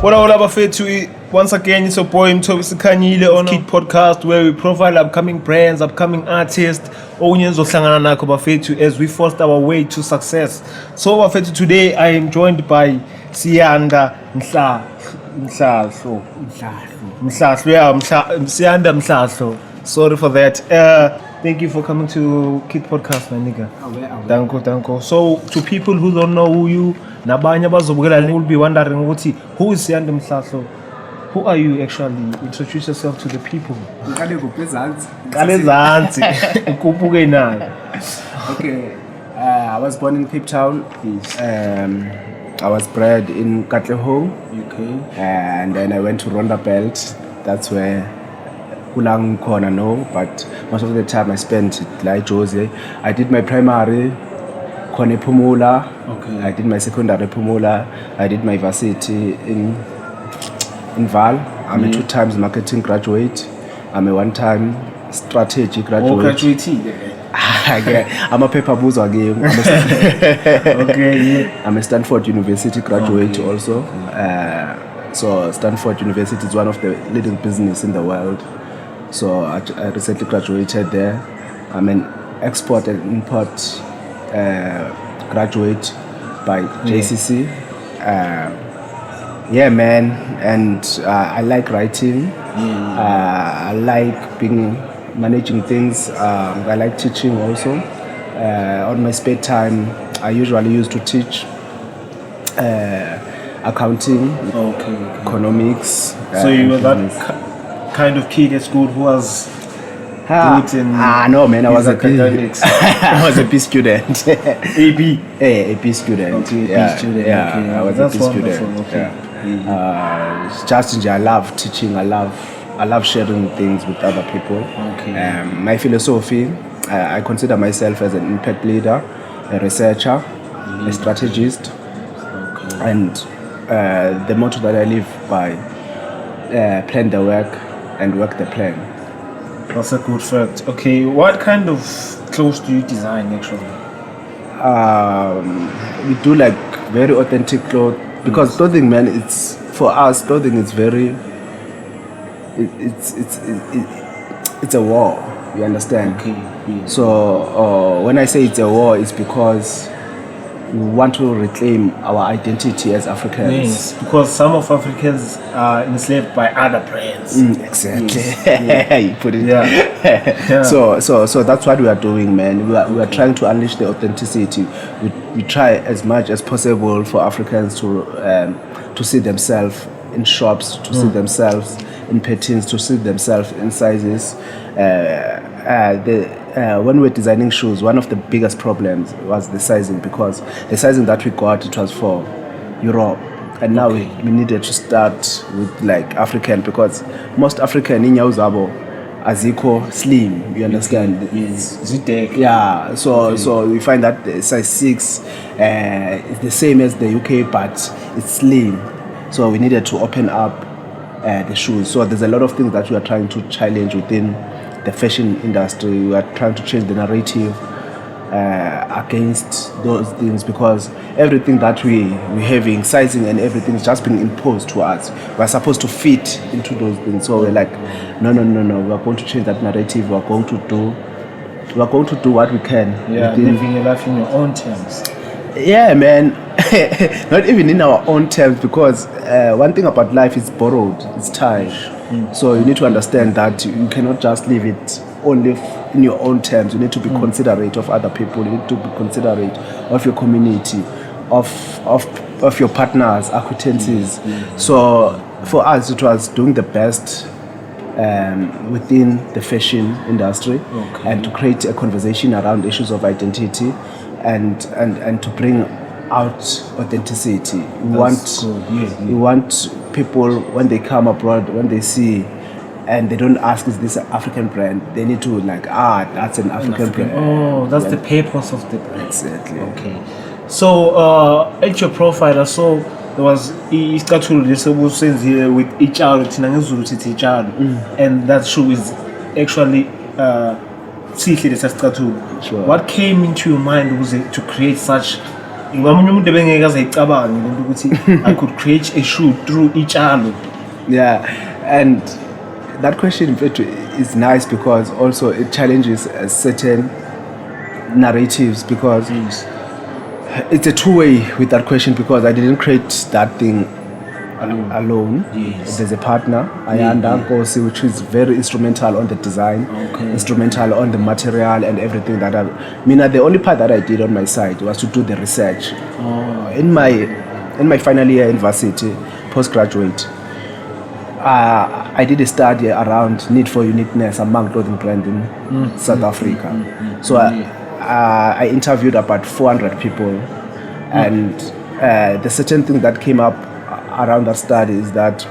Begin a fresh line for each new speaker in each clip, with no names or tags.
Hola, bafethu. Once again, it's your boy Mthobisi Khanyile on KEATH podcast, where we profile upcoming brands, upcoming artists, as we forced our way to success. So, bafethu, today I am joined by Siyanda Mhlahlo. Siyanda Mhlahlo. Sorry for that. Thank you for coming to KEATH podcast, my nigga. Danko. So, to people who don't know who you nabanye bazobukela will be wondering who is Siyanda Mhlahlo? Who are you actually? Introduce yourself to the people.
Okay, I was born in Cape Town. I was bred in Katlehong,
UK.
and then I went to Rondabelt. That's where Ulang Kona no, but most of the time I spent at Lai Jose. I did my primary Kone Pumula.
Okay.
I did my secondary Pumula. I did my varsity in Val. I'm a 2 times marketing graduate. I'm a 1 time strategy graduate. I'm a paper boozer again. I'm a Stanford University graduate also. So Stanford University is one of the leading business in the world. So I recently graduated there. I'm an export and import graduate by JCC. Yeah, man, and I like writing. I like managing things. I like teaching also. On my spare time, I usually used to teach accounting, economics.
So you were that kind of kid at school who was good in
no, man, I was
academics.
I was a B student.
AB?
A B student.
Okay,
yeah,
B student.
Yeah,
okay.
I was
That's
a B student.
Wonderful. Okay.
Yeah. Just I love teaching. I love sharing things with other people.
Okay.
My philosophy, I consider myself as an impact leader, a researcher, a strategist, and the motto that I live by: plan the work and work the plan.
That's a good fact. Okay, what kind of clothes do you design actually?
We do like very authentic clothes. Because clothing, man, it's for us. Clothing is very. It's a war. You understand?
Okay. Yeah.
So when I say it's a war, it's because we want to reclaim our identity as Africans.
Yes, because some of Africans are enslaved by other brands.
Exactly.
Yes.
You put it.
Yeah.
So that's what we are doing, man. We are trying to unleash the authenticity. We try as much as possible for Africans to see themselves in shops, to see themselves in patterns, to see themselves in sizes. When we're designing shoes, one of the biggest problems was the sizing, because the sizing that we got, it was for Europe. And now we needed to start with like African, because most African in Yauzabo aziko slim, you understand?
Yes. Zidek.
Yeah, so we find that the size 6 is the same as the UK, but it's slim. So we needed to open up the shoes. So there's a lot of things that we are trying to challenge within the fashion industry. We are trying to change the narrative against those things, because everything that we having, sizing and everything is just being imposed to us. We're supposed to fit into those things. So we're like, no. We are going to change that narrative. We are going to do what we can.
Yeah, living your life in your own terms.
Yeah, man. Not even in our own terms, because one thing about life is borrowed. It's time. So you need to understand that you cannot just live it only in your own terms. You need to be considerate of other people. You need to be considerate of your community, of your partners, acquaintances. So for us, it was doing the best within the fashion industry, and to create a conversation around issues of identity, and to bring out authenticity. We want people, when they come abroad, when they see and they don't ask, is this an African brand? They need to that's an African brand.
Oh, that's the purpose of the brand.
Exactly.
Okay. So at your profile, I saw there was icathulo lesobusenzi here with HR, and that shoe is actually Sure. What came into your mind was it to create such Ngomunye umuntu ebengeke azayicabange lento ukuthi I could create a shoe through itshalo.
Yeah, and that question is nice because also it challenges certain narratives because it's a two-way with that question because I didn't create that thing alone.
Yes.
There's a partner, Siyanda Mhlahlo, which is very instrumental on the design, instrumental on the material and everything that the only part that I did on my side was to do the research. In my final year university, postgraduate, I did a study around need for uniqueness among clothing brands in South Africa. So I interviewed about 400 people, and the certain thing that came up around that study is that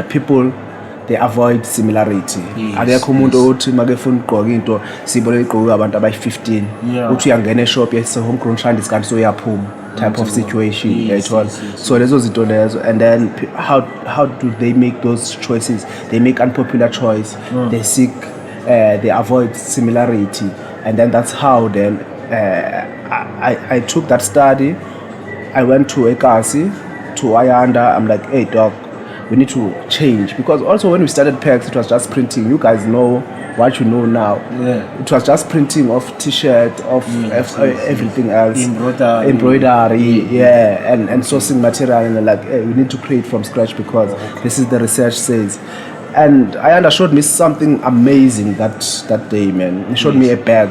people, they avoid similarity. Akekho umuntu othi makefuna ukugqoka into sibone igqoka abantu abayi-15 uthi uyangena eshop yase homegrown shandis kanti soyaphuma type of situation. So lezo zinto lezo, and then how do they make those choices? They make unpopular choice. They seek they avoid similarity, and then that's how then I took that study. I went to Ekasi, to Siyanda. I'm like, hey doc, we need to change, because also when we started PECS, it was just printing. You guys know what you know now. It was just printing of t-shirt, of everything else, embroidery, and sourcing material, and like, hey, we need to create from scratch because this is the research says. And Siyanda showed me something amazing that day, man. He showed me a bag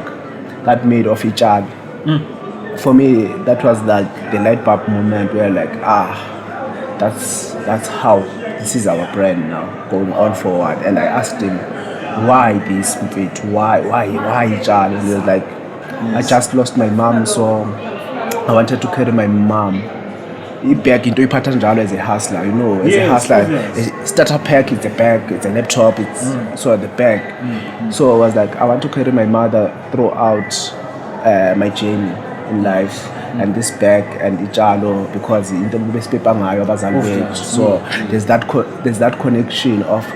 that made of each other. For me, that was like the light bulb moment where like, that's how this is our brand now going on forward. And I asked him, why this bit? Why Jan? And he was like, I just lost my mom, so I wanted to carry my mom. Back into njalo as a hustler, you know, as a hustler. A starter pack, it's a bag, it's a laptop, it's so the bag. So I was like, I want to carry my mother throughout my journey in life, and this bag and ijalo, because into bespepa ngayo abazali bethu. So there's that connection of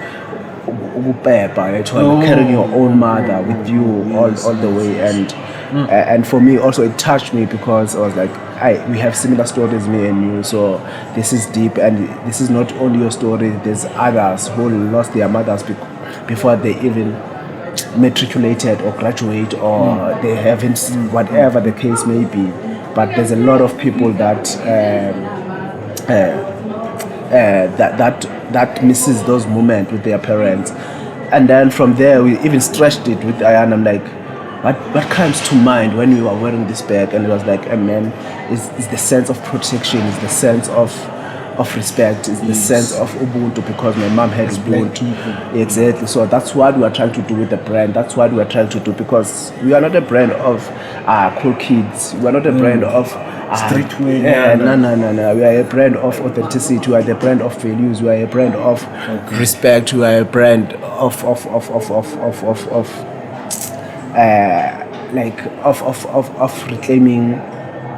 carrying your own mother with you all the way, and for me also it touched me because I was like, we have similar stories, me and you, so this is deep, and this is not only your story, there's others who lost their mothers before they even matriculated or graduate, or they haven't, whatever the case may be. But there's a lot of people that that misses those moments with their parents. And then from there we even stretched it with Siyanda. I'm like, what comes to mind when you are wearing this bag? And it was like, man, it's the sense of protection, it's the sense of respect, is the sense of Ubuntu, because my mom had Ubuntu. Exactly. So that's what we are trying to do with the brand. That's what we are trying to do, because we are not a brand of cool kids. We are not a brand of streetwear. No. We are a brand of authenticity. We are the brand of values. We are a brand of respect. We are a brand of reclaiming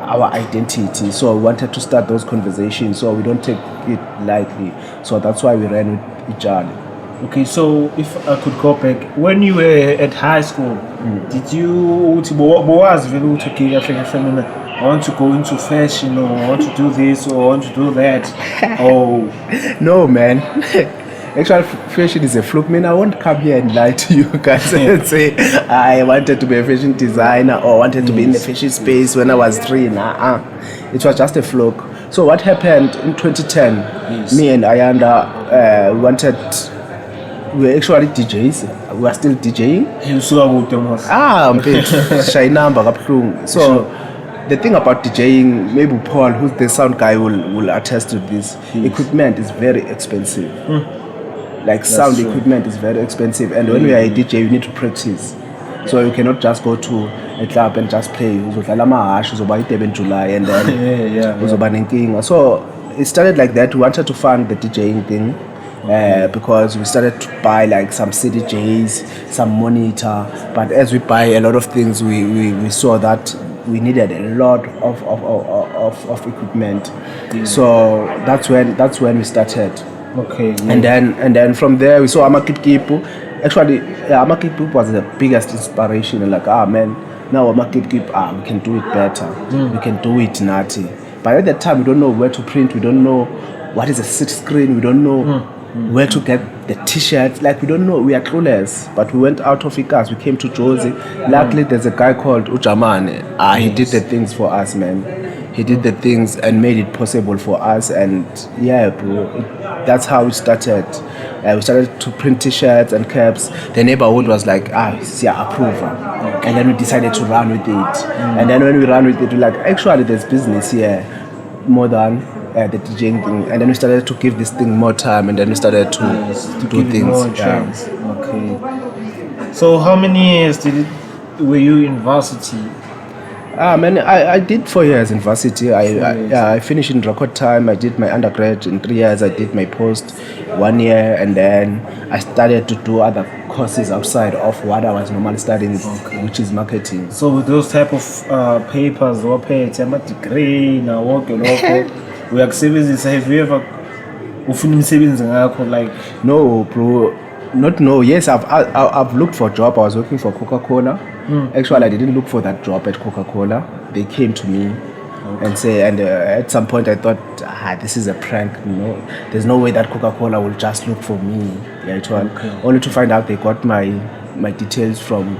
our identity. So we wanted to start those conversations, so we don't take it lightly. So that's why we ran with each other.
Okay, so if I could go back, when you were at high school, did you I want to go into fashion, or I want to do this, or I want to do that?
No, man. Actually, fashion is a fluke. Man, I won't come here and lie to you guys and say I wanted to be a fashion designer or wanted to be in the fashion space when I was 3. It was just a fluke. So what happened in 2010? Me and Siyanda we were actually DJs. We were still DJing. So the thing about DJing, maybe Paul, who's the sound guy, will attest to this. Equipment is very expensive. Like sound equipment is very expensive, and when we are a DJ, you need to practice. So you cannot just go to a club and just play. In July and then so it started like that. We wanted to fund the DJing thing because we started to buy like some CDJs, some monitor. But as we buy a lot of things, we saw that we needed a lot of equipment. So that's when we started.
Okay.
And then from there we saw Amakipipu. Actually, Amakipipu was the biggest inspiration. Like, man, now we can do it better. We can do it nati. But at that time, we don't know where to print. We don't know what is a silk screen. We don't know where to get the T-shirts. Like, we don't know. We are clueless. But we went out of Ikas. We came to Josie. Luckily, there's a guy called Ujamane. He did the things for us, man. He did the things and made it possible for us. And yeah, bro, that's how we started. We started to print T-shirts and caps. The neighborhood was like, it's your approval. And then we decided to run with it. And then when we ran with it, we're like, actually, there's business here more than the DJing thing. And then we started to give this thing more time. And then we started to do things.
More chance. Okay. So how many years were you in varsity?
Man, I did 4 years in varsity. I finished in record time. I did my undergrad in 3 years. I did my post 1 year, and then I started to do other courses outside of what I was normally studying, which is marketing.
So with those type of papers, degree, now work local, we have you ever like?
No, bro. Not no. Yes, I've looked for a job. I was working for Coca-Cola. Actually, I didn't look for that job at Coca-Cola. They came to me and say, and at some point I thought, this is a prank. There's no way that Coca-Cola will just look for me. Only to find out they got my details from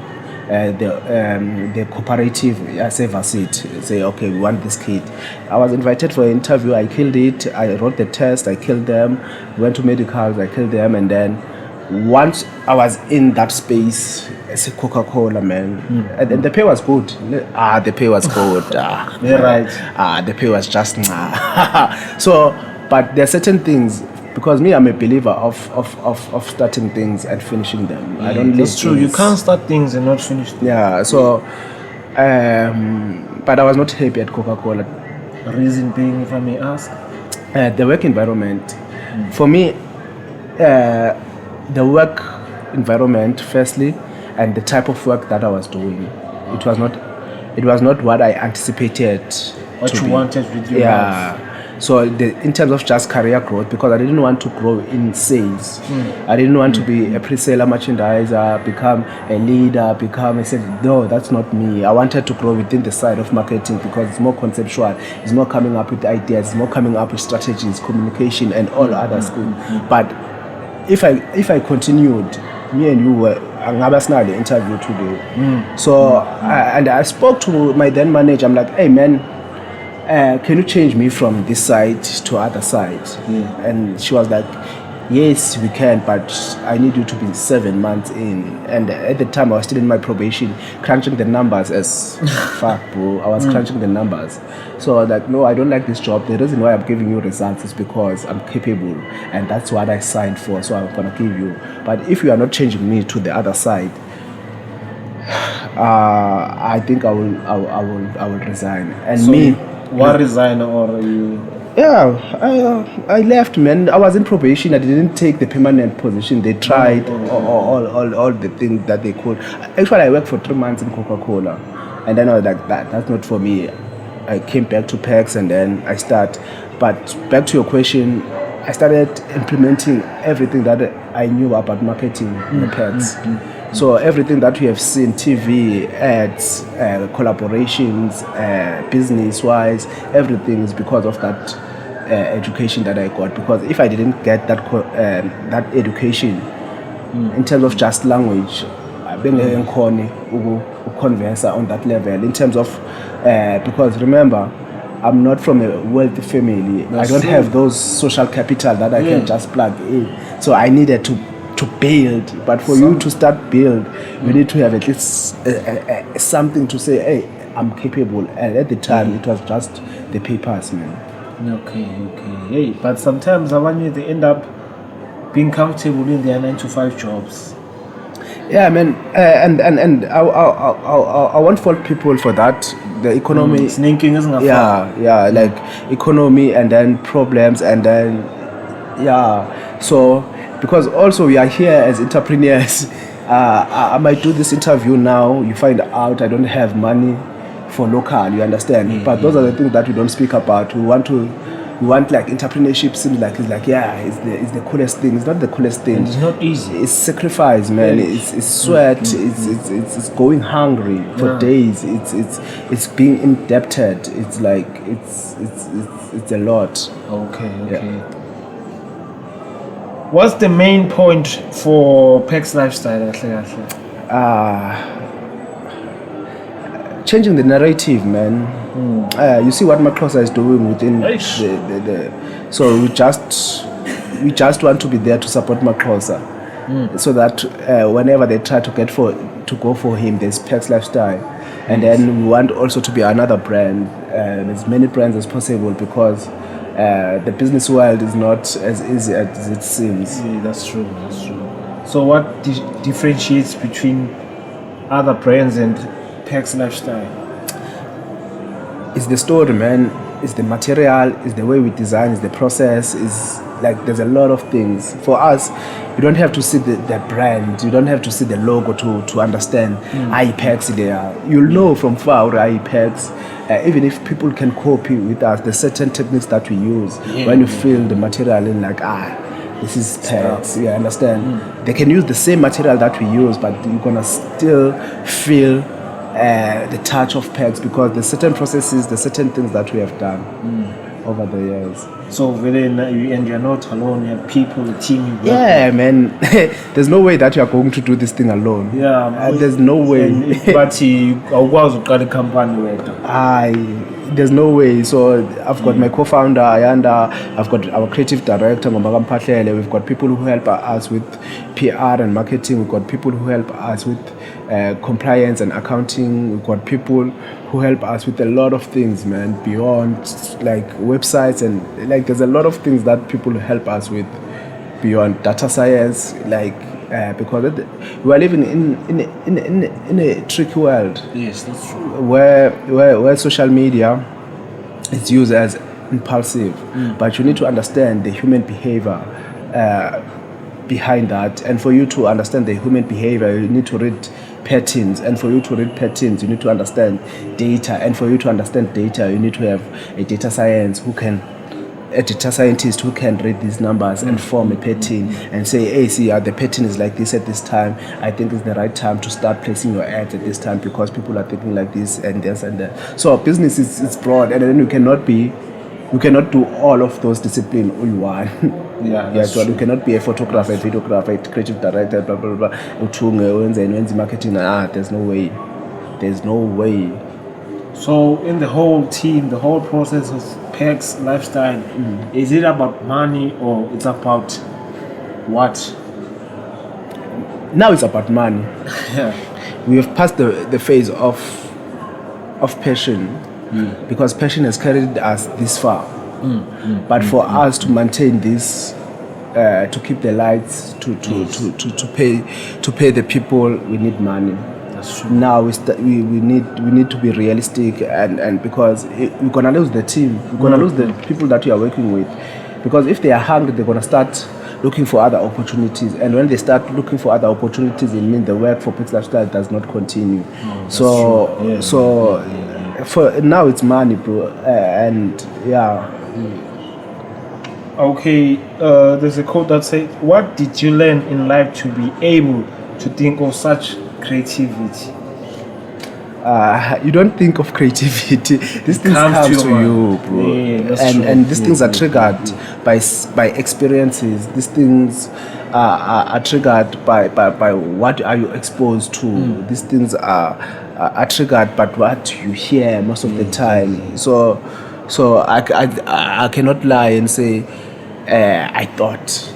the cooperative. I say Vasit. Say, okay, we want this kid. I was invited for an interview. I killed it. I wrote the test. I killed them. Went to medicals. I killed them, and then once I was in that space, it's a Coca-Cola, man. And the pay was good. The pay was good.
You're right.
The pay was just So, but there are certain things, because me, I'm a believer of starting things and finishing them. I don't.
That's true. You can't start things and not finish them.
Yeah. So, but I was not happy at Coca-Cola.
Reason being, if I may ask,
the work environment. For me, the work environment, firstly, and the type of work that I was doing, it was not what I anticipated.
What you wanted with your life.
So in terms of just career growth, because I didn't want to grow in sales. I didn't want to be a pre-seller, merchandiser, become a leader, I said, no, that's not me. I wanted to grow within the side of marketing because it's more conceptual, it's more coming up with ideas, it's more coming up with strategies, communication, and all other skills. But if I continued, me and you were the interview today. So and I spoke to my then manager. I'm like, hey man, can you change me from this side to other side? And she was like, yes, we can, but I need you to be 7 months in. And at the time I was still in my probation, crunching the numbers as fuck, bro. I was crunching the numbers. So I was like, no, I don't like this job. The reason why I'm giving you results is because I'm capable, and that's what I signed for. So I'm gonna give you. But if you are not changing me to the other side, I think I will resign. And
so
me,
what resign or you?
Yeah, I left, man. I was in probation. I didn't take the permanent position. They tried all the things that they could. Actually, I worked for 3 months in Coca-Cola, and then I was like, that's not for me. I came back to PAX, and then I start. But back to your question, I started implementing everything that I knew about marketing in the PAX. So everything that we have seen, TV, ads, collaborations, business-wise, everything is because of that education that I got. Because if I didn't get that education, in terms of just language, I've been converse on that level. In terms of, because remember, I'm not from a wealthy family. I don't have those social capital that I can just plug in. So I needed to build, but for you to start build, you need to have at least something to say, hey, I'm capable. And at the time, it was just the papers, man.
Okay. Hey, but sometimes I want you to end up being comfortable in their 9-to-5 jobs.
Yeah, man, and I won't fault people for that. The economy,
sneaking isn't a
yeah, like economy, and then problems, and then so. Because also we are here as entrepreneurs. I might do this interview now. You find out I don't have money for local. You understand? But those are the things that we don't speak about. We want to we want like entrepreneurship seems like it's like it's the coolest thing. It's not the coolest thing.
And it's not easy.
It's sacrifice, man. It's sweat. It's going hungry for days. It's being indebted. It's like it's a lot.
Okay. What's the main point for PEX lifestyle?
Changing the narrative, man. You see what Maxhosa is doing within the so we just want to be there to support Maxhosa, so that whenever they try to go for him, there's PEX lifestyle, and then we want also to be another brand, as many brands as possible, because the business world is not as easy as it seems.
Yeah, that's true. So what differentiates between other brands and PEX lifestyle?
It's the story, man. It's the material. It's the way we design. It's the process. It's like there's a lot of things. For us, you don't have to see the brand. You don't have to see the logo to understand PEX there. You'll know from far PEX. Even if people can copy with us, there's certain techniques that we use when you feel the material in like this is PEX. You understand? They can use the same material that we use, but you're gonna still feel the touch of PEX, because there's certain processes, there's certain things that we have done over the years.
So and you're not alone, you have people, a team you work
with. Man. There's no way that you are going to do this thing alone. There's no way.
But you got a company.
There's no way. So I've got my co-founder Siyanda, I've got our creative director Mthobisi. We've got people who help us with PR and marketing. We've got people who help us with compliance and accounting. We've got people who help us with a lot of things, man, beyond like websites, and like there's a lot of things that people help us with beyond data science, like because we are living in a tricky world.
Yes, that's true.
Where social media is used as impulsive, but you need to understand the human behavior behind that. And for you to understand the human behavior, you need to read patterns. And for you to read patterns, you need to understand data. And for you to understand data, you need to have a data scientist who can read these numbers and form a pattern and say, hey, see, the pattern is like this at this time. I think it's the right time to start placing your ads at this time because people are thinking like this and this and that. So business is broad, and then you cannot do all of those disciplines all in one. So you cannot be a photographer, a videographer, a creative director, blah blah blah. Marketing. There's no way.
So in the whole team, the whole process of PEX lifestyle, is it about money or it's about what?
Now it's about money. We have passed the phase of passion, because passion has carried us this far. But for us to maintain this, to keep the lights, to pay the people, we need money. Now we need to be realistic, and because we're gonna lose the team, we're gonna lose the people that we are working with, because if they are hungry, they're gonna start looking for other opportunities, and when they start looking for other opportunities, it means the work for PEX lifestyle does not continue. For now it's money, bro, and
Okay, there's a quote that says, "What did you learn in life to be able to think of such creativity?"
You don't think of creativity. These things come to you, bro. And these things are triggered by experiences. These things are triggered by what are you exposed to. These things are triggered by what you hear most of the time. So I cannot lie and say I thought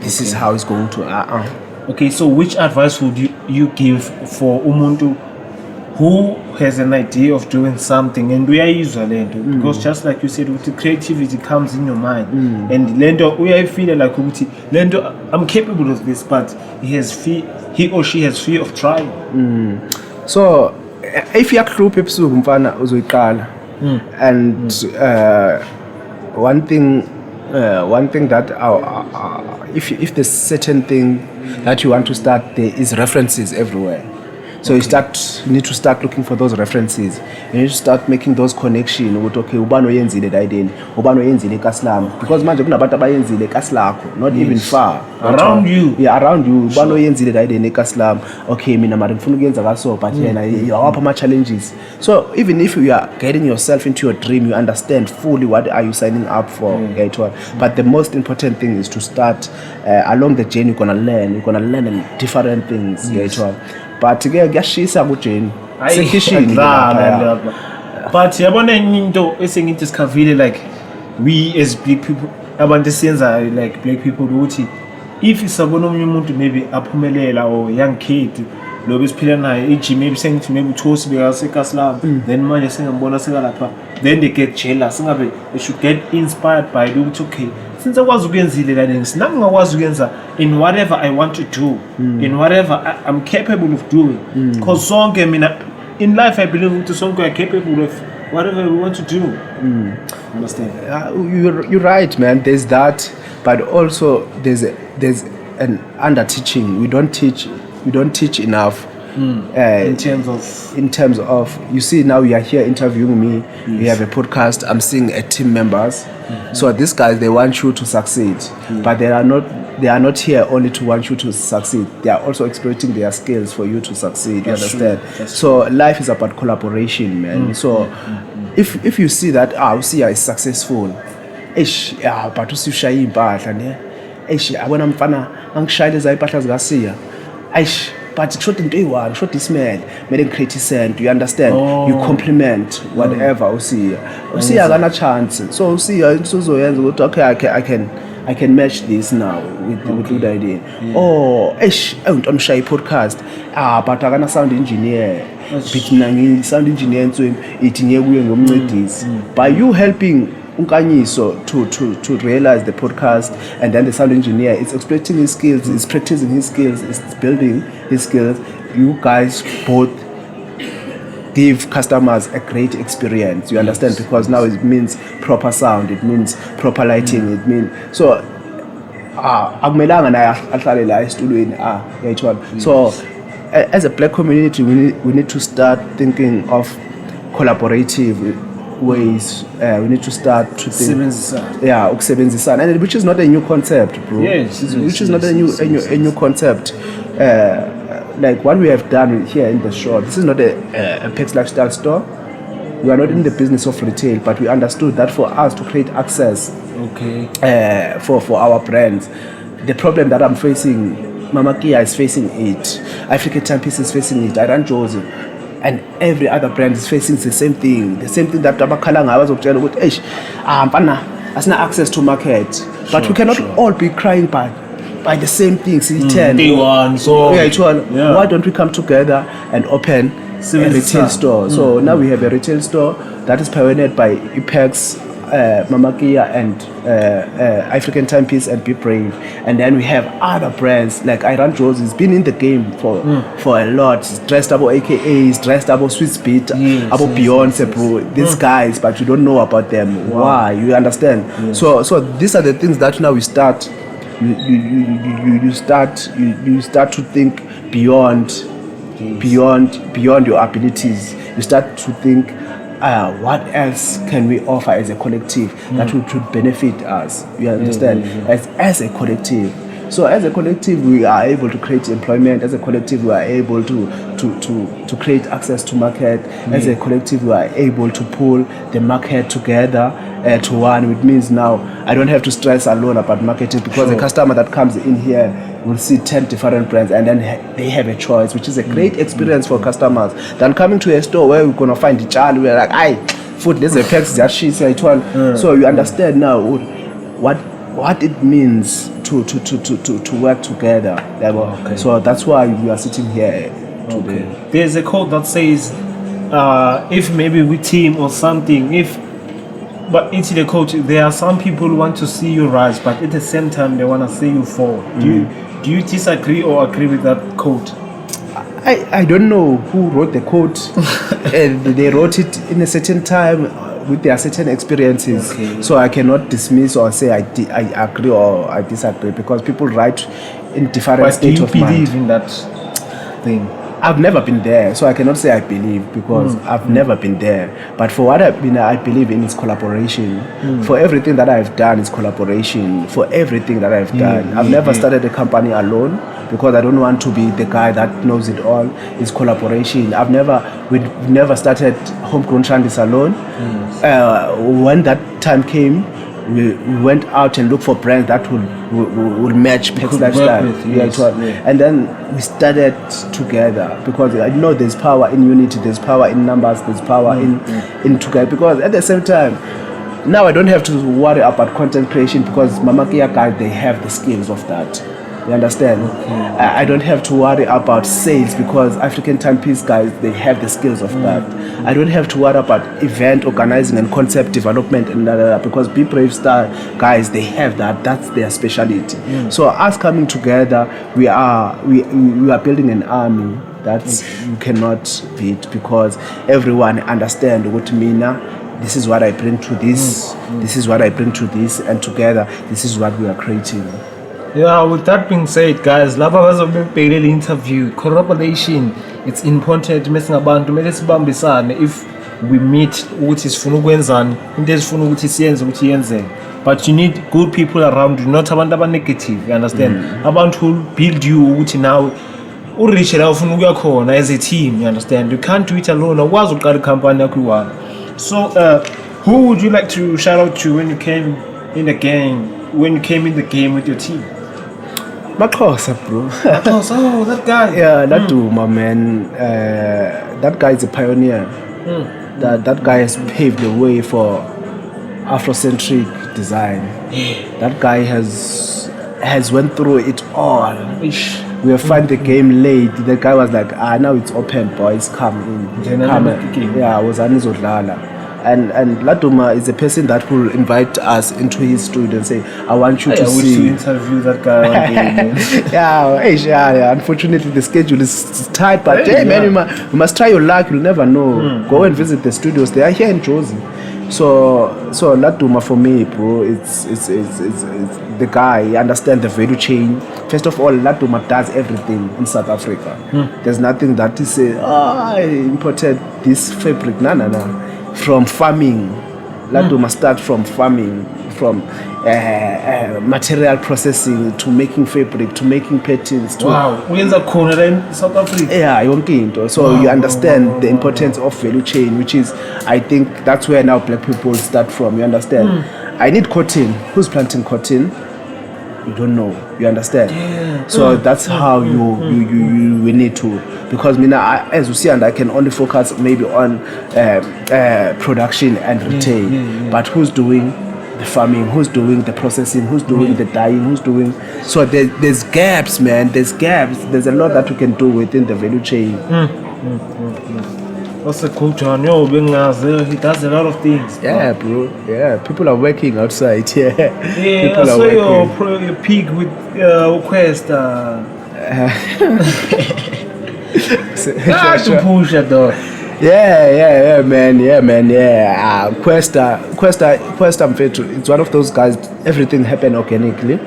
this is how it's going to.
Okay, so which advice would you give for umuntu who has an idea of doing something and we are usually because just like you said, with the creativity comes in your mind, and lendo we are feeling like lendo I'm capable of this, but he or she has fear of trying.
So if you are group ebusuku mfana uzoyiqala, and one thing that if there's certain thing that you want to start, there is references everywhere. So you need to start looking for those references. You need to start making those connections. Okay, ubani oyenzile dayideni, ubani oyenzile eKaslami, because manje kunabantu abayenzile eKaslakho, not even far
around you.
Yeah, around you. Ubani oyenzile dayideni eKaslami. Okay, mina mari ngifuna ukuyenza kaso, but yena awapha ama challenges. So even if you are getting yourself into your dream, you understand fully what are you signing up for. But the most important thing is to start along the journey. You're gonna learn different things. But kuyashisa kuJane sekishini
but yabona into esengidiscoverile like we as black people abantu esiyenza like black people ukuthi if isabona omunye umuntu maybe aphumelela or young kid lo besiphila naye igym maybe sengithi maybe uthosi bekaseKaslami then manje sengambona sekalapha then they get jealous ngabe they should get inspired by it ukuthi okay since akwazi ukuyenzile la nini sinami ngakwazi ukuyenza in whatever I want to do in whatever I'm capable of doing because sonke mina in life I believe ukuthi sonke are capable of whatever we want to do. Understand?
You're right, man. There's that, but also there's an under teaching. We don't teach enough.
In
terms of you see now you are here interviewing me. We have a podcast. I'm seeing a team members. So these guys, they want you to succeed, but they are not here only to want you to succeed. They are also exploiting their skills for you to succeed. You understand? So life is about collaboration, man. So if you see that Usia is successful, but usishaye impahla ne, abona mfana angishayile za impahla zikaSiya, but short into one, short this man, made him create cent. You understand? You compliment whatever Usiya gonna chance. So Usiya so okay, I can match this now with good idea. I'm shy podcast. But I'm gonna sound engineer. Sound engineer so itinye kuye ngomncedisi. By you helping Unkanyiso to realize the podcast, and then the sound engineer is exploiting his skills, is practicing his skills, is building his skills. You guys both give customers a great experience. You understand? Because now it means proper sound, it means proper lighting, it means so. Akumelanga naye ahlale la estudweni So as a black community, we need to start thinking of collaborative ways. We need to start to think ukusebenzisana, and which is not a new concept, bro. Which is not a new concept. Like what we have done here in the shop, this is not a Pex lifestyle store. We are not in the business of retail, but we understood that for us to create access for our brands, the problem that I'm facing, Mama Kia is facing it, African Timepiece is facing it, I Run Joseph, and every other brand is facing the same thing that Abakalanga was obtaining with asina access to market, but we cannot all be crying by the same thing. Why don't we come together and open a retail store? So now we have a retail store that is pioneered by Ipex, Mama Kia, and African Timepiece and Be Brave, and then we have other brands like Iron Joe's. Has been in the game for a lot. It's dressed about AKAs, dressed about Sweet Speed, about Beyonce, bro. These guys, but you don't know about them. Why? You understand? So these are the things that now we start. You start to think beyond your abilities. You start to think, what else can we offer as a collective that would benefit us? You understand? As a collective. So as a collective, we are able to create employment. As a collective, we are able to create access to market. As a collective, we are able to pull the market together to one. Which means now I don't have to stress alone about marketing, because the customer that comes in here will see 10 different brands, and then they have a choice, which is a great experience for customers than coming to a store where we're going to find the child. We're like, food, there's a pex, there's shit, so you understand now what it means to work together. So that's why we are sitting here today.
There's a quote that says, if maybe we team or something, but into the quote, there are some people who want to see you rise, but at the same time they want to see you fall. Do you disagree or agree with that quote?
I don't know who wrote the quote. And they wrote it in a certain time with their certain experiences. So I cannot dismiss or say I agree or I disagree, because people write in different states of mind.
Do you believe in that thing?
I've never been there, so I cannot say I believe because I've never been there. But for what I believe in is collaboration. For everything that I've done is collaboration. For everything that I've done, I've never started a company alone because I don't want to be the guy that knows it all. It's collaboration. We've never started Homegrown Shandis alone. When that time came, we went out and looked for brands that will match Pek's lifestyle. And then we started together because I know there's power in unity, there's power in numbers, there's power in together. Because at the same time, now I don't have to worry about content creation because Mama Kia guys, they have the skills of that. You understand? I don't have to worry about sales because African Timepiece guys, they have the skills of that. I don't have to worry about event organizing and concept development and because Be Brave Star guys, they have that. That's their specialty. So us coming together, we are building an army that you cannot beat because everyone understands what Mina. This is what I bring to this. This is what I bring to this, and together, this is what we are creating.
Yeah, with that being said, guys, laba bazobhekela interview collaboration. It's important messing abantu kumele sibambisane if we meet ukuthi sifuna ukwenzani into ezifuna ukuthi siyenze ukuthi yenzeke. But you need good people around you, not abantu aba negative, you understand? Abantu who build you ukuthi now ureach la ufuna ukuya khona as a team, you understand? You can't do it alone. Awukwazi uqala company yakho iwani. So who would you like to shout out to when you came in the game with your team?
Maxhosa, bro.
Maxhosa, oh, that guy.
Yeah, that dude, my man. That guy is a pioneer. That guy has paved the way for Afrocentric design. That guy has went through it all. We have found the game late. The guy was like, now it's open, boys, come in. Come in. Yeah, I was Anizodlala. And Laduma is a person that will invite us into his studio and say, I want you to see.
To interview that guy one day.
Yeah. Unfortunately, the schedule is tight, but hey, man, you must try your luck. You'll never know. Go and visit the studios. They are here in Jozi. So Laduma for me, bro, it's the guy. He understands the value chain. First of all, Laduma does everything in South Africa. There's nothing that he say, I imported this fabric. No. From farming, Laduma start from farming, from material processing to making fabric, to making patterns.
Wow, uyenza khona in South Africa.
Yeah, yonke into. So you understand the importance of value chain, which is, I think that's where now black people start from. You understand? I need cotton. Who's planting cotton? You don't know. You understand?
Yeah.
So that's how we need to, because as you see, and I can only focus maybe on production and retail. But who's doing the farming? Who's doing the processing? Who's doing the dyeing? Who's doing? So there's gaps, man. There's gaps. There's a lot that we can do within the value chain.
What's the culture? He does a lot of things.
Yeah, bro. Yeah, people are working outside. Yeah,
people I saw your pig with Quest. To push it though.
Yeah, man. Questa, it's one of those guys. Everything happened organically.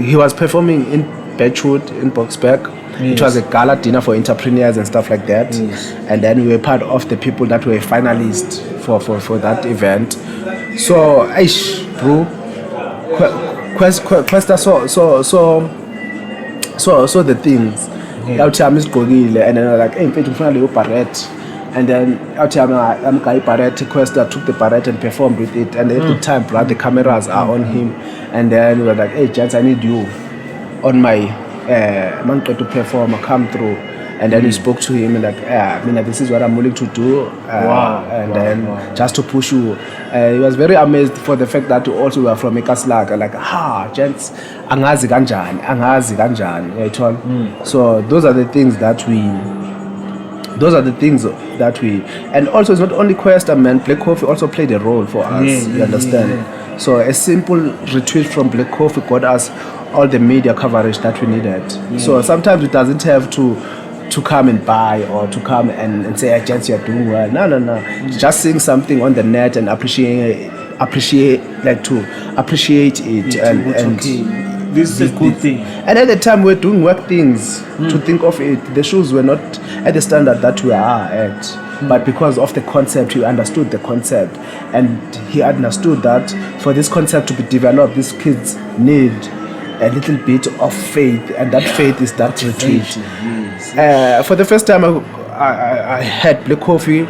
He was performing in Bedford, in Boxburg. It was a gala dinner for entrepreneurs and stuff like that. And then we were part of the people that were finalists for that event. So, bro, Questa saw the things. Out here, Miss Gogile, and then I was like, hey, I'm finally Barrett. And then out here, I'm Guy Barrett. Questa took the Barrett and performed with it. And at the time, bro, the cameras are on him. And then we were like, hey, Jens, I need you on my man to perform, come through. And then he spoke to him and like, this is what I'm willing to do. Just to push you. He was very amazed for the fact that also we are from Ekaslag. Like, gents, angazi kanjani. So those are the things that we, and also it's not only Questa, man. Black Coffee also played a role for us. You understand? So a simple retweet from Black Coffee got us all the media coverage that we needed. So sometimes it doesn't have to come and buy or to come and say, agents, you're doing well. No. Just seeing something on the net and appreciate it and
This is a good thing.
And at the time we were doing work things to think of it. The shoes were not at the standard that we are at. But because of the concept, he understood the concept. And he understood that for this concept to be developed, these kids need a little bit of faith. And that faith is that retreat. For the first time, I had Black Coffee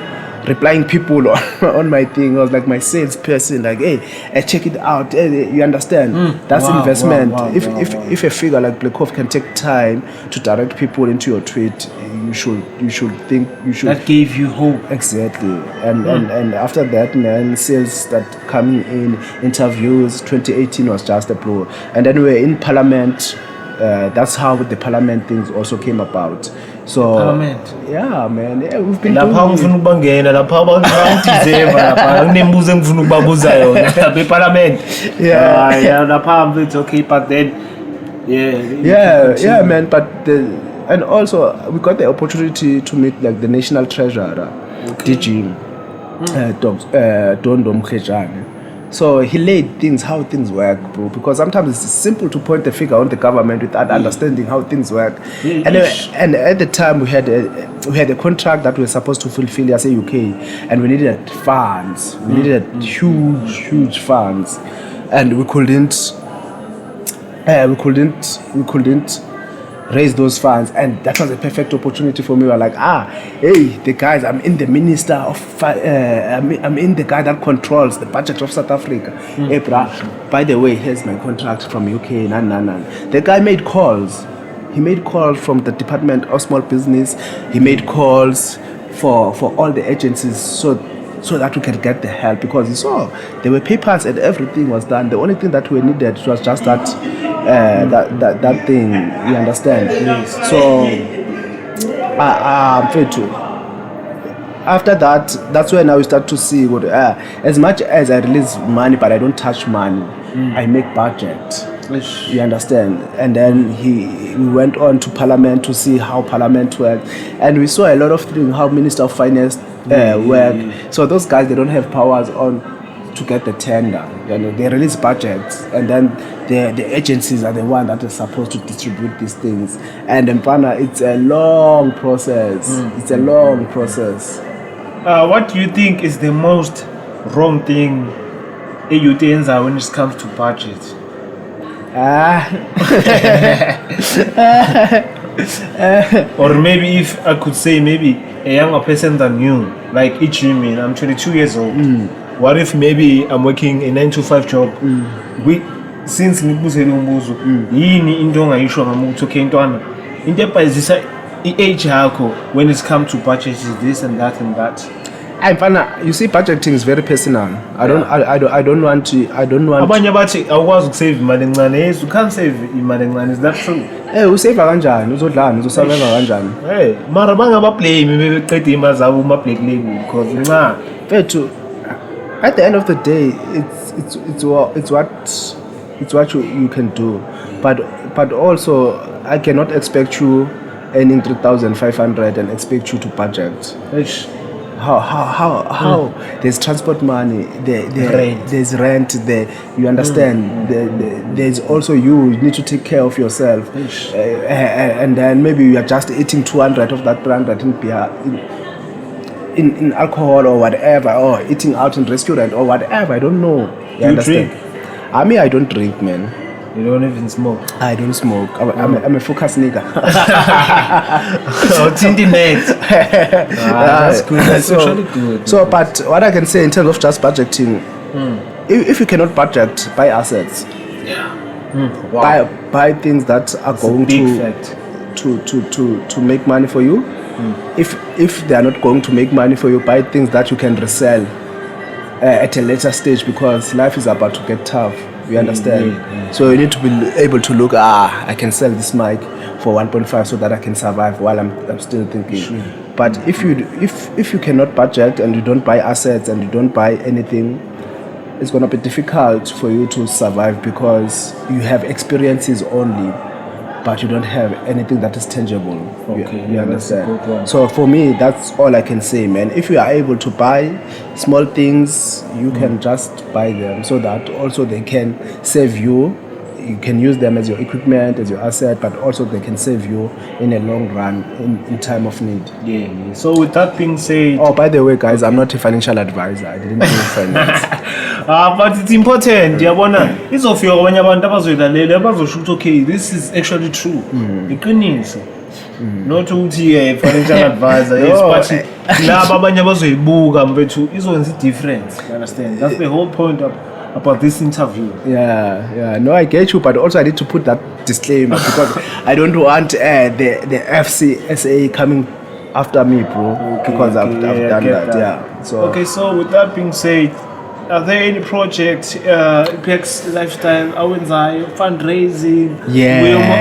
replying people on my thing. I was like my salesperson, like, hey, check it out. Hey, you understand? That's investment. If a figure like Black Coffee can take time to direct people into your tweet, you should think you should.
That gave you hope.
Exactly. And after that, man, sales start coming in, interviews. 2018 was just a blow. And then we were in Parliament. That's how the Parliament things also came about. So
Parliament.
Yeah, man. Yeah, we've been
lapha ngifuna ukubangena lapha bangidizeva lapha nginembuzo engifuna ukubabuza yona lapha eParliament. Yeah, lapha it's okay, but then
yeah, man. But and also we got the opportunity to meet like the national treasurer, DG Dondo Mkhejane. So he laid things, how things work, bro. Because sometimes it's simple to point the finger on the government without understanding how things work. And at the time we had a contract that we were supposed to fulfill as a UK, and we needed funds. We needed huge funds, and we couldn't raise those funds, and that was a perfect opportunity for me. We were like, hey, the guys, I'm in the minister of, I'm in the guy that controls the budget of South Africa. Hey, brah, by the way, here's my contract from UK. The guy made calls. He made calls from the Department of Small Business. He made calls for all the agencies so that we could get the help, because you saw there were papers and everything was done. The only thing that we needed was just that thing, you understand?
Yes.
So after that, that's when now we start to see what as much as I release money, but I don't touch money. I make budget. You understand? And then we went on to Parliament to see how Parliament works, and we saw a lot of things how Minister of Finance work. So those guys, they don't have powers on to get the tender. You know, they release budgets, and then the agencies are the one that are supposed to distribute these things. And in Ghana, it's a long process. It's a long process.
What do you think is the most wrong thing you do when it comes to budget? Or maybe if I could say, maybe a younger person than you, like each woman, I'm 22 years old. What if maybe I'm working a 9-to-5 job? Since ngibuzele umbuzo, yini into ongayisho ngamuntu okay ntwana? Into ebhayizisa i-age yakho when it comes to budget is this and that and that.
You see, budgeting is very personal. I don't want.
Abanye bathi awukwazi ukusave imali encane. Yes, you can't save imali encane. Is that true?
Usave kanjani? Uzodlani? Uzosurvive kanjani?
Mara bangaba blame bebeqeda imali zabo uma black label because nxa
Fethu, at the end of the day, it's what you can do, but also I cannot expect you earning 3,500 and expect you to budget. How? There's transport money, there's rent there, you understand. There's also you need to take care of yourself, and then maybe you are just eating 200 of that 300 in beer, in alcohol or whatever, or eating out in restaurant or whatever. I don't know. You understand?
Drink?
I don't drink, man.
You don't even smoke.
I don't smoke. I'm a focus nigga.
That's good. That's actually good.
So, but what I can say in terms of just budgeting, if you cannot budget, buy assets.
Wow.
Buy things that are
That's
going
a big fact.
to make money for you. If they are not going to make money for you, buy things that you can resell at a later stage, because life is about to get tough. You understand? So you need to be able to look, I can sell this mic for 1.5 so that I can survive while I'm still thinking.
Sure.
But if you cannot budget and you don't buy assets and you don't buy anything, it's going to be difficult for you to survive, because you have experiences only, but you don't have anything that is tangible.
Okay,
you understand?
that's a good one.
So for me, that's all I can say, man. If you are able to buy small things, you can just buy them so that also they can save you you can use them as your equipment, as your asset, but also they can save you in a long run in time of need.
Yeah. So with that being said,
Oh, by the way, guys, I'm not a financial advisor. I didn't do finance.
but it's important. Yabona izofika kwabanye abantu abazoyilalela bazosho ukuthi okay, this is actually true. Iqiniso. Not ukuthi financial advisor yes, but laba abanye abazoyibuka mfethu izokwenza difference. You understand? That's the whole point about this interview.
Yeah. No, I get you, but also I need to put that disclaimer because I don't want the FCSA coming after me, bro. Because I've done that. Yeah. So
okay. So with that being said, are there any projects, PEX lifestyle, fundraising,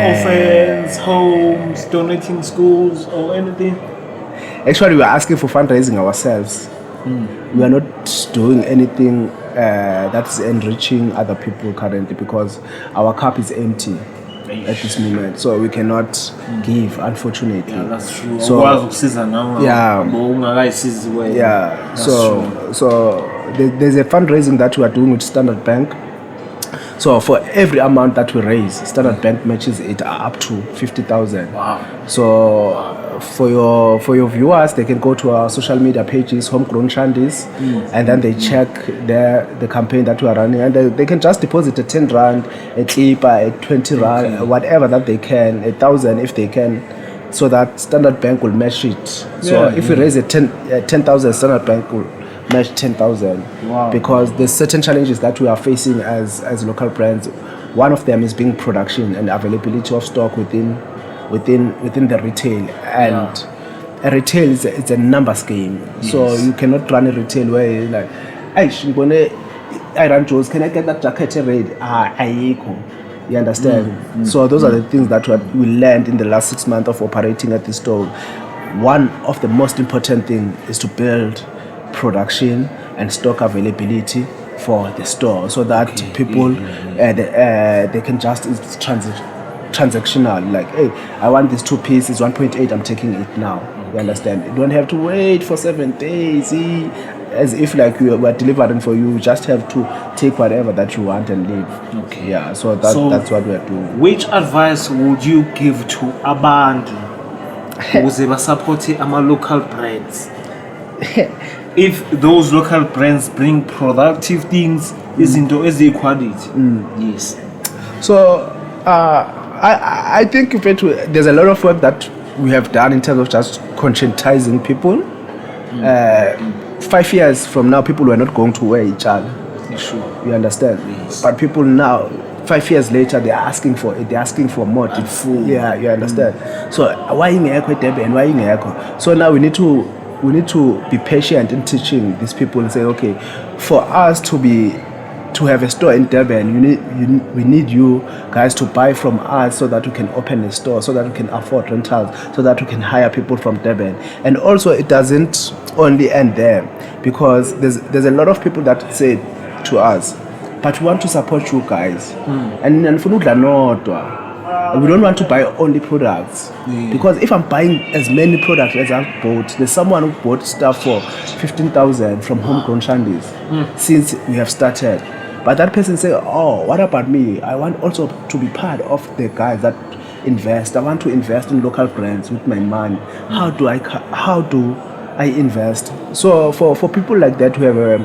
orphans, homes, donating schools, or anything?
Actually, we are asking for fundraising ourselves. We are not doing anything that's enriching other people currently because our cup is empty at this moment, so we cannot give, unfortunately.
Yeah, that's true.
So there's a fundraising that we are doing with Standard Bank. So for every amount that we raise, Standard Bank matches it up to 50,000.
Wow.
So for your viewers, they can go to our social media pages, Homegrown Shandis, and then they check the campaign that we are running, and they can just deposit a 10 rand, a clip, a 20 rand, whatever that they can, 1,000 if they can, so that Standard Bank will match it. So if we raise a 10,000, Standard Bank will match 10,000.
Wow.
Because there's certain challenges that we are facing as local brands. One of them is being production and availability of stock within the retail, and a retail is a numbers game. Yes. So you cannot run a retail where you're like, I run Joe's, can I get that jacket red? You understand? So those are the things that we learned in the last 6 months of operating at the store. One of the most important things is to build production and stock availability for the store, so that people they can just transactional, like, hey, I want this 2 pieces, 1.8, I'm taking it now. You understand? You don't have to wait for 7 days. As if like we are delivering for you, you just have to take whatever that you want and leave.
Okay.
Yeah, so that's what we are doing.
Which advice would you give to abantu ukuze basupporte ama local brands? If those local brands bring productive things, izinto eziyi-quality. Yes.
So I think there's a lot of work that we have done in terms of just conscientizing people. 5 years from now, people were not going to wear each other.
Sure.
You understand?
Yes.
But people now, 5 years later, they're asking for it. They're asking for more. Yeah, you understand? So why in Debe and why in Echo? So now we need to be patient in teaching these people and say, okay, for us to have a store in Durban, we need you guys to buy from us so that we can open a store, so that we can afford rentals, so that we can hire people from Durban. And also, it doesn't only end there, because there's a lot of people that say to us, but we want to support you guys. And we don't want to buy only products, because if I'm buying as many products as I've bought, there's someone who bought stuff for 15,000 from Homegrown Shandis since we have started. But that person say, oh, what about me? I want also to be part of the guys that invest. I want to invest in local brands with my money. How do I invest? So for people like that, we have a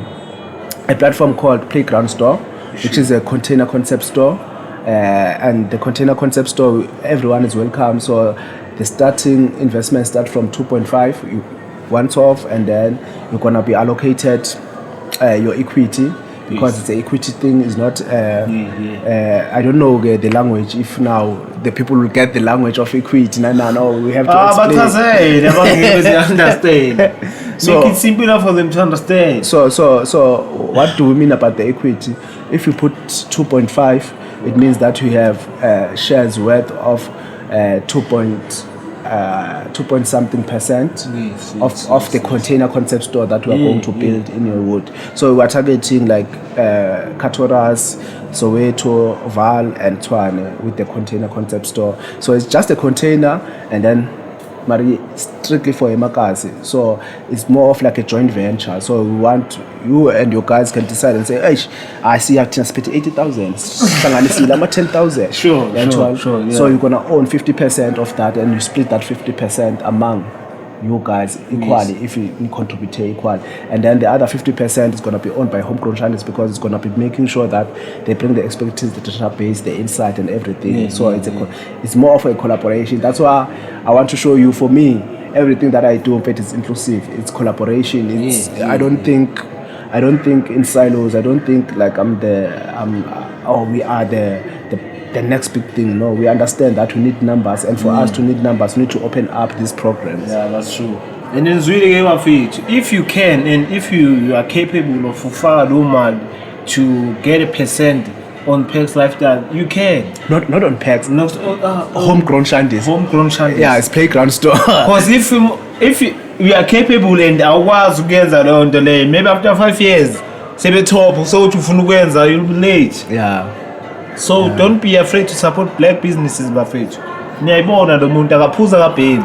platform called Playground Store, which is a container concept store. And the container concept store, everyone is welcome. So the starting investment start from 2.5 once off, and then you're gonna be allocated your equity, because it's an equity thing. Is not I don't know the language, if now the people will get the language of equity. No, we have to explain.
But understand. So make it simpler for them to understand.
So what do we mean about the equity? If you put 2.5, it means that we have shares worth of 2 point something percent of the container concept store that we are going to build in your wood. So we are targeting like Katoras, Soweto, Val and Tshwane with the container concept store. So it's just a container, and then Mari strictly for emakasi. So it's more of like a joint venture. So we want you and your guys can decide and say, hey, I see I can spend 80,000. 10,000.
Sure. Yeah.
So you're gonna own 50% of that, and you split that 50% among you guys equally, if you contribute equally, and then the other 50% is going to be owned by homegrown channels, because it's going to be making sure that they bring the expertise, the database, the insight, and everything. It's more of a collaboration. That's why I want to show you. For me, everything that I do, is inclusive. It's collaboration. I don't think in silos. I don't think like we are the next big thing. No, we understand that we need numbers, and for us to need numbers, we need to open up these programs.
Yeah, that's true. And then really if you can, and if you are capable of to get a percent on PEG's lifestyle, you can.
Not on PEG's. Homegrown shandies.
Homegrown shandies.
Yeah, it's playground store.
Because if we are capable and our together on the lane, maybe after 5 years, say top, so you'll be late.
Yeah.
So don't be afraid to support black businesses, bafethu. Niyayibona lo muntu akaphuza kabheni.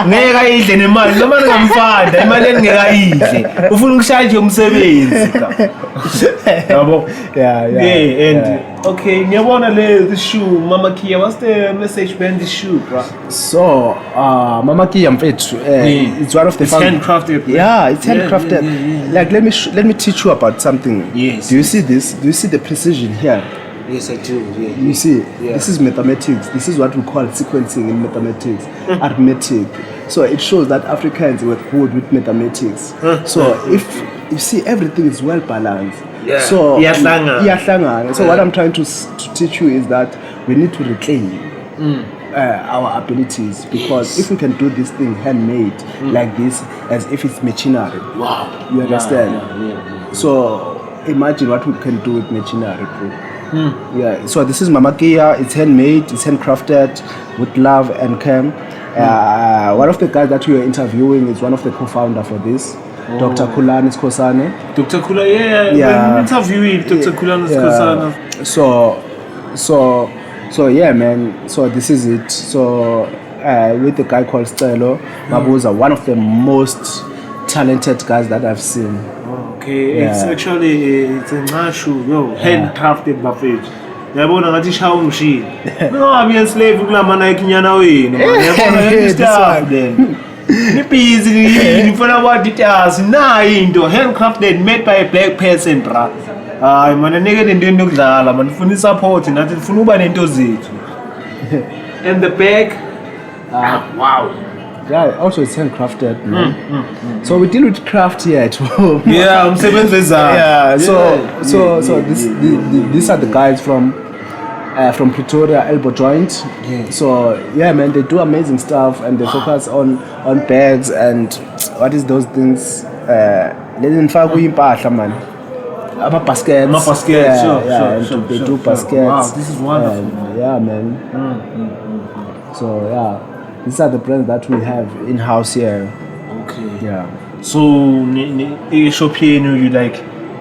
Ngeke ayidle nemali, noma ngamfanda, imali engekayidle. Ufuna ukushaya umsebenzi. Yabo. Yeah, and okay, ngiyabona the shoe, Mama Kia, what's the message behind the shoe, bro?
So, Mama Kia mfethu, it's one of the
handcrafted.
Yeah, it's handcrafted. Like let me teach you about something.
Yes.
Do you see this? Do you see the precision here?
Yes, I do. Yeah.
You see, this is mathematics. This is what we call sequencing in mathematics, arithmetic. So it shows that Africans were good with mathematics. So if you see, everything is well balanced.
Yeah.
So
Iyahlangana.
So what I'm trying to teach you is that we need to reclaim our abilities, because if we can do this thing handmade like this, as if it's machinery.
Wow.
You understand?
Yeah.
So imagine what we can do with machinery, bro. Yeah, so this is Mama Kia. It's handmade, it's handcrafted with love and care. One of the guys that we are interviewing is one of the co-founder for this, Dr. Khulani Skosane.
Dr. Khula, yeah. Interviewing Dr. Khulani Skosane.
So yeah, man. So this is it. So with the guy called Stelo, Mabuza, one of the most talented guys that I've seen.
Okay, it's actually it's a mashu, handcrafted buffet. Yabona ngathi shawa umshini. No, I'm a slave kula mana ekinyana wenu. Yabona ngistart then. Ni busy ni funa what details na into handcrafted, made by a black person, bra. Hayi mana nike into yokudlala, man funa support nathi funa uba nento zethu. And the bag, wow.
Yeah, also it's handcrafted, man. So we deal with craft here at home.
Yeah, I'm saying these
are the guys from Pretoria, Elbow Joint.
Yeah.
So yeah, man, they do amazing stuff, and they focus on bags and what is those things? Man.
Baskets.
Sure. They do baskets.
Wow, this is wonderful.
Yeah, man. So yeah. These are the brands that we have in house here.
Okay.
Yeah.
So,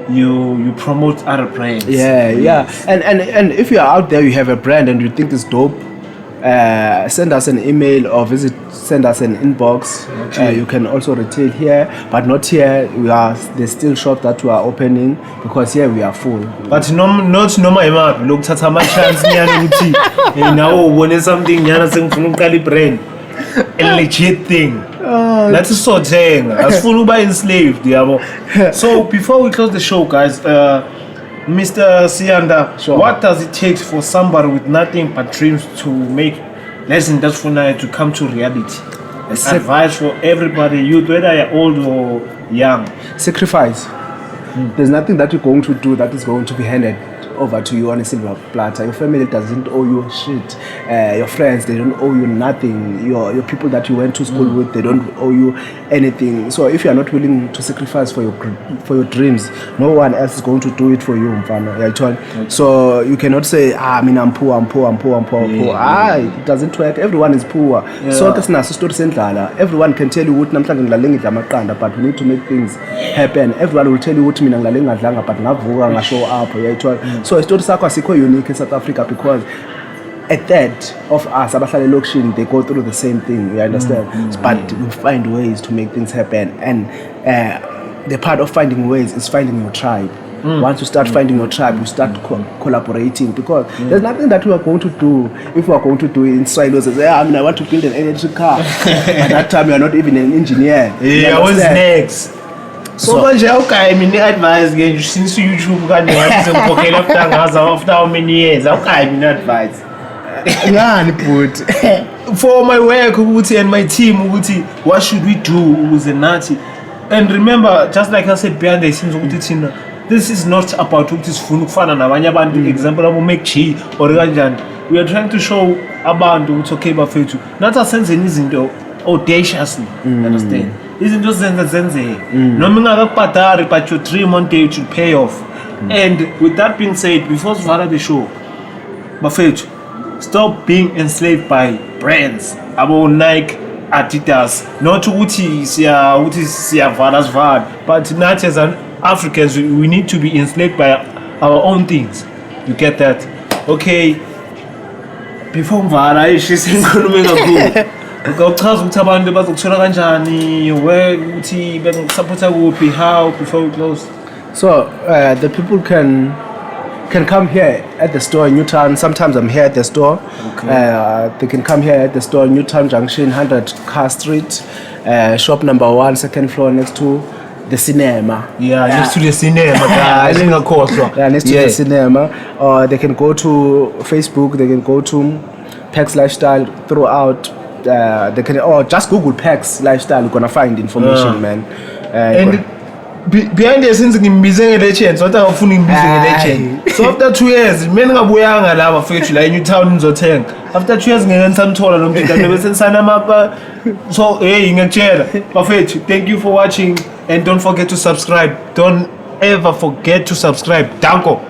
you promote other brands.
Yeah. And if you are out there, you have a brand and you think it's dope, send us an email or send us an inbox.
Okay.
You can also retail here, but not here. There's still shops that we are opening, because here we are full.
But not normal. Look, that's a chance. Now, when something you're brand, a legit thing. That's so thing. As full by enslaved. So before we close the show, guys, Mr. Siyanda,
sure.
What does it take for somebody with nothing but dreams to make Lessons That's for Now to come to reality? Advice for everybody, youth, whether you're old or young.
Sacrifice. There's nothing that you're going to do that is going to be handed over to you on a silver platter. Your family doesn't owe you shit. Your friends, they don't owe you nothing. Your people that you went to school with, they don't owe you anything. So if you are not willing to sacrifice for your dreams, no one else is going to do it for you, mfana. Okay. So you cannot say, I mean, I'm poor. It doesn't work. Everyone is poor. So everyone can tell you what but we need to make things happen. Everyone will tell you what but show up. So it's not unique in South Africa, because a third of us abahlala elokishini, they go through the same thing, you understand? But we find ways to make things happen, and the part of finding ways is finding your tribe. Once you start finding your tribe, you start collaborating, because there's nothing that we are going to do if we are going to do it in silos. I want to build an electric car. At that time, you are not even an engineer.
Yeah, what's next? So much okay, I mean, advice again since YouTube can after how many years? Okay, I mean, advice. For my work and my team, what should we do with the Nati? And remember, just like I said behind the scenes, this is not about what is fun and example of make chi or we are trying to show abantu what's okay but not a sense in isn't audaciously, understand? Isn't just zenze. No meaning but your dream one day should pay off. And with that being said, before we start the show, Bafetu, stop being enslaved by brands. About Nike, Adidas, not uti siya varas vad, but not as an Africans, we need to be enslaved by our own things. You get that? Okay. Before Mvara, she's saying how before we close.
So the people can come here at the store in Newtown. Sometimes I'm here at the store.
Okay.
They can come here at the store in Newtown Junction, 100 Car Street, shop number 1, second floor, next to the cinema.
Next to the cinema, guys.
Next to the cinema. Or they can go to Facebook. They can go to PAX Lifestyle throughout. They can, or just Google PAX Lifestyle. You're gonna find information, man.
And behind the scenes, I'm busy in the chain. So I'm busy in the chain. So after 2 years, men are going to lava for like Newtown in the after 2 years, I'm some taller. So hey, in a chair. Perfect. Thank you for watching, and don't forget to subscribe. Don't ever forget to subscribe. Danko.